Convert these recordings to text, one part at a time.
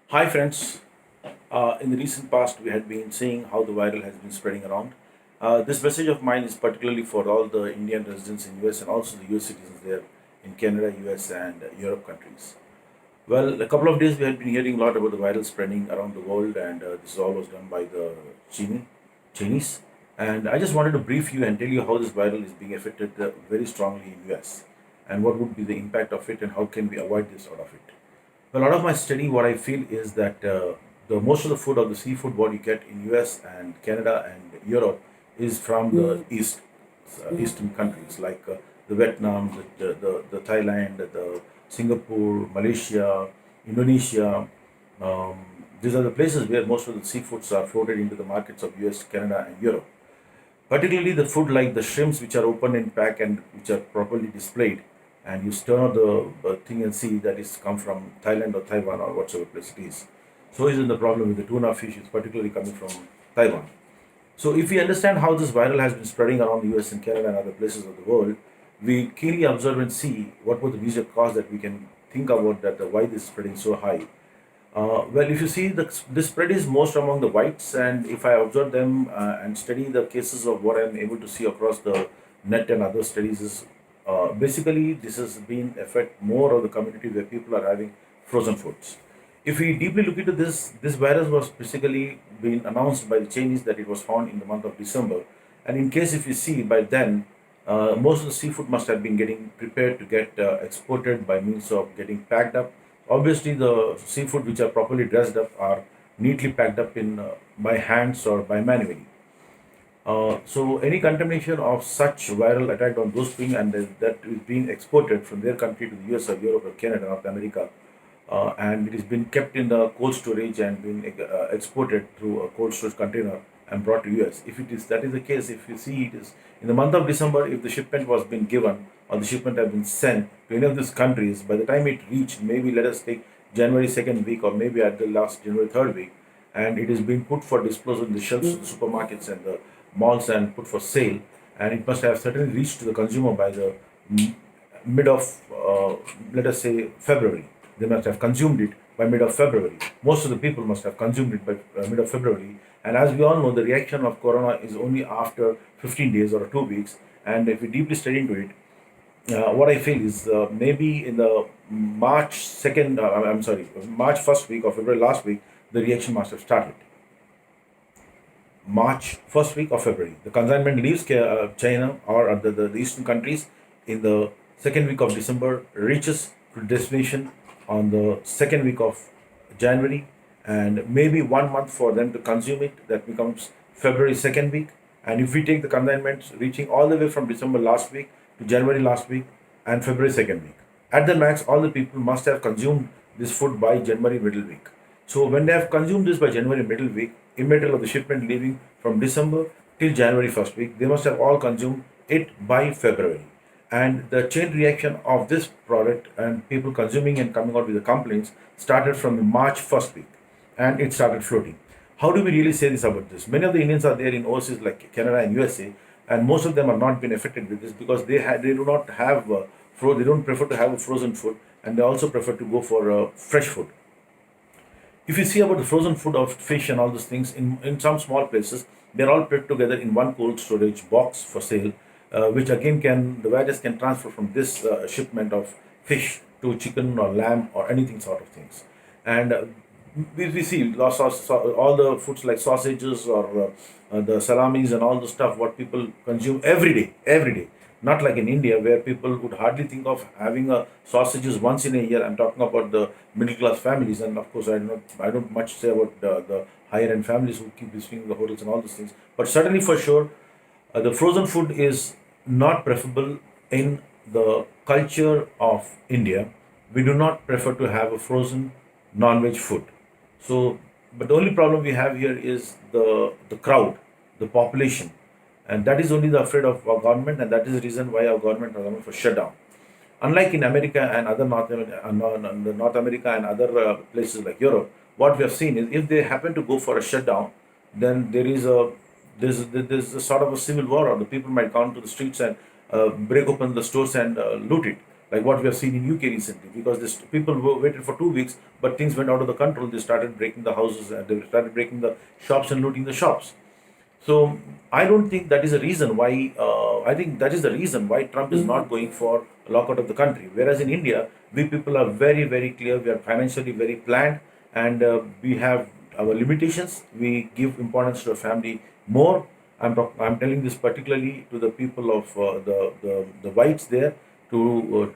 Hi, friends. In the recent past, we had been seeing how the viral has been spreading around. This message of mine is particularly for all the Indian residents in US and also the US citizens there in Canada, US, and Europe countries. Well, a couple of days we had been hearing a lot about the viral spreading around the world, and this all was done by the Chinese. And I just wanted to brief you and tell you how this viral is being affected very strongly in US, and what would be the impact of it, and how can we avoid this out of it. Well, a lot of my study, what I feel is that the most of the food or the seafood what you get in US and Canada and Europe is from the eastern countries like the Vietnam, the Thailand, the Singapore, Malaysia, Indonesia. Um, these are the places where most of the seafoods are floated into the markets of US, Canada, and Europe. Particularly the food like the shrimps, which are open in pack and which are properly displayed, and you stir the thing and see that it's come from Thailand or Taiwan or whatever place it is. So isn't the problem with the tuna fish is particularly coming from Taiwan. So if we understand how this viral has been spreading around the US and Canada and other places of the world, we keenly observe and see what were the major cause that we can think about that why this is spreading so high. Well, if you see, this spread is most among the whites, and if I observe them and study the cases of what I'm able to see across the net and other studies, is basically this has been affect more of the community where people are having frozen foods. If we deeply look into this virus was basically being announced by the Chinese that it was found in the month of December, and in case if you see by then, most of the seafood must have been getting prepared to get exported by means of getting packed up. Obviously, the seafood which are properly dressed up are neatly packed up in by hands or by manually. So any contamination of such viral attack on those being and that is being exported from their country to the US or Europe or Canada, North America, and it has been kept in the cold storage and been exported through a cold storage container and brought to US. If it is that is the case, if you see it is in the month of December, if the shipment was been given or the shipment had been sent to any of these countries, by the time it reached, maybe let us take January second week or maybe at the last January third week, and it is being put for disposal in the shelves of the supermarkets and the malls and put for sale, and it must have certainly reached to the consumer by the mid of let us say February. They must have consumed it by mid of February. Most of the people must have consumed it by mid of February. And as we all know, the reaction of corona is only after 15 days or 2 weeks. And if we deeply study into it, what I feel is maybe in the March 2nd, I'm sorry, March 1st week or February last week, the reaction must have started. March first week of February. The consignment leaves China or the eastern countries in the second week of December, reaches to destination on the second week of January, and maybe 1 month for them to consume it. That becomes February second week. And if we take the consignments reaching all the way from December last week to January last week and February second week, at the max, all the people must have consumed this food by January middle week. So when they have consumed this by January middle week, immediately of the shipment leaving from December till January first week, they must have all consumed it by February. And the chain reaction of this product and people consuming and coming out with the complaints started from the March first week, and it started floating. How do we really say this about this? Many of the Indians are there in overseas like Canada and USA, and most of them are not been affected with this because they do not have they don't prefer to have a frozen food, and they also prefer to go for fresh food. If you see about the frozen food of fish and all those things, in some small places, they're all put together in one cold storage box for sale, which again the virus can transfer from this shipment of fish to chicken or lamb or anything sort of things. And we see all the foods like sausages or the salamis and all the stuff what people consume every day. Not like in India where people would hardly think of having a sausages once in a year. I'm talking about the middle class families, and of course I don't much say about the higher end families who keep visiting the hotels and all these things. But certainly for sure, the frozen food is not preferable in the culture of India. We do not prefer to have a frozen non-veg food. So, but the only problem we have here is the crowd, the population, and that is only the afraid of our government, and that is the reason why our government has gone for shutdown. Unlike in America and other North America and other places like Europe, what we have seen is if they happen to go for a shutdown, then there's a sort of a civil war, or the people might come to the streets and break open the stores and loot it. like what we have seen in UK recently, because this people waited for 2 weeks, but things went out of the control. They started breaking the houses and they started breaking the shops and looting the shops. So I don't think that is a reason why. I think that is the reason why Trump is not going for a lockout of the country. Whereas in India, we people are very very clear. We are financially very planned, and we have our limitations. We give importance to the family more. I'm telling this particularly to the people of the whites there, to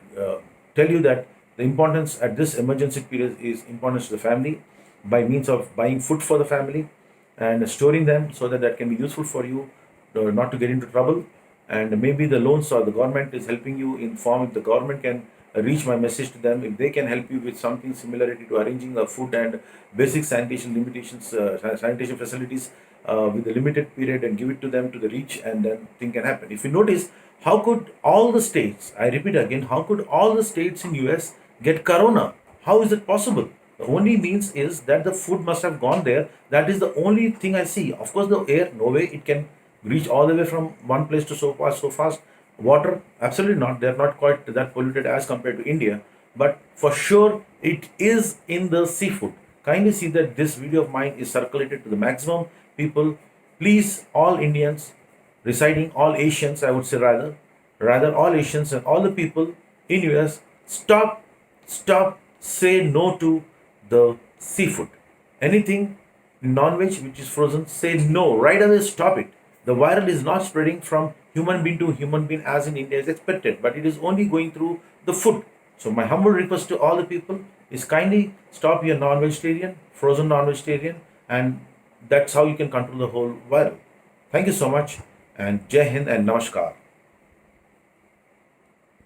tell you that the importance at this emergency period is importance to the family, by means of buying food for the family and storing them so that that can be useful for you, not to get into trouble. And maybe the loans or the government is helping you in form. If the government can reach my message to them, if they can help you with something similarity to arranging the food and basic sanitation limitations, sanitation facilities with a limited period, and give it to them to the reach, and then thing can happen. If you notice, how could all the states, I repeat again, how could all the states in US get corona? How is it possible? The only means is that the food must have gone there. That is the only thing I see. Of course, the air, no way it can reach all the way from one place to so fast, so fast. Water, absolutely not. They're not quite that polluted as compared to India. But for sure, it is in the seafood. Kindly see that this video of mine is circulated to the maximum people. Please, all Indians residing, all Asians, I would say rather all Asians and all the people in US, stop, say no to the seafood. Anything non-veg which is frozen, say no. Right away, stop it. The viral is not spreading from human being to human being as in India is expected, but it is only going through the food. So my humble request to all the people is kindly stop your non-vegetarian, frozen non-vegetarian, and that's how you can control the whole viral. Thank you so much, and Jai Hind and Namaskar.